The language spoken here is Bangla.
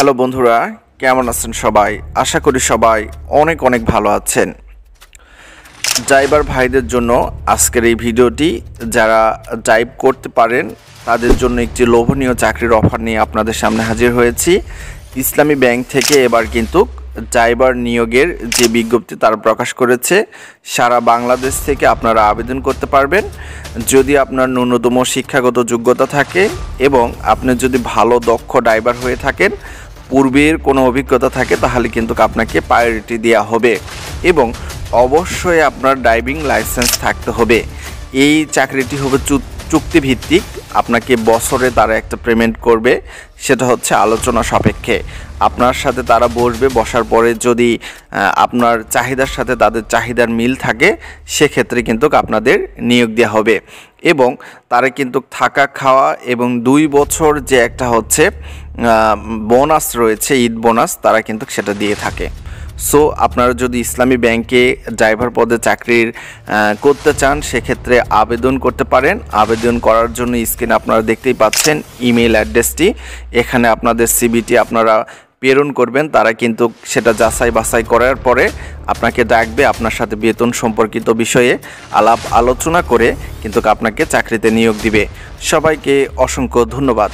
হ্যালো বন্ধুরা, কেমন আছেন সবাই? আশা করি সবাই অনেক অনেক ভালো আছেন। ড্রাইভার ভাইদের জন্য আজকের এই ভিডিওটি, যারা ড্রাইভ করতে পারেন তাদের জন্য একটি লোভনীয় চাকরির অফার নিয়ে আপনাদের সামনে হাজির হয়েছি। ইসলামী ব্যাংক থেকে এবার কিন্তু ড্রাইভার নিয়োগের যে বিজ্ঞপ্তি তারা প্রকাশ করেছে, সারা বাংলাদেশ থেকে আপনারা আবেদন করতে পারবেন। যদি আপনার ন্যূনতম শিক্ষাগত যোগ্যতা থাকে এবং আপনি যদি ভালো দক্ষ ড্রাইভার হয়ে থাকেন, পূর্বের কোনো অভিজ্ঞতা থাকে, তাহলে কিন্তু আপনাকে প্রায়োরিটি দেওয়া হবে এবং অবশ্যই আপনার ড্রাইভিং লাইসেন্স থাকতে হবে। এই চাকরিটি হবে চুক্তিভিত্তিক। আপনাকে বছরে তারা একটা পেমেন্ট করবে, সেটা হচ্ছে আলোচনা সাপেক্ষে। আপনার সাথে তারা বসবে, বসার পরে যদি আপনার চাহিদার সাথে তাদের চাহিদার মিল থাকে, সেক্ষেত্রে কিন্তু আপনাদের নিয়োগ দেওয়া হবে এবং তারা কিন্তু থাকা খাওয়া এবং 2 বছর যে একটা হচ্ছে বোনাস রয়েছে, ঈদ বোনাস, তারা কিন্তু সেটা দিয়ে থাকে। সো আপনারা যদি ইসলামী ব্যাংকে ড্রাইভার পদে চাকরির করতে চান, সেক্ষেত্রে আবেদন করতে পারেন। আবেদন করার জন্য স্ক্রিনে আপনারা দেখতেই পাচ্ছেন ইমেল অ্যাড্রেসটি। এখানে আপনাদের সিভিটি আপনারা প্রেরণ করবেন, তারা কিন্তু সেটা যাচাই বাছাই করার পরে আপনাকে ডাকবে, আপনার সাথে বেতন সম্পর্কিত বিষয়ে আলাপ আলোচনা করে কিন্তু আপনাকে চাকরিতে নিয়োগ দিবে। সবাইকে অসংখ্য ধন্যবাদ।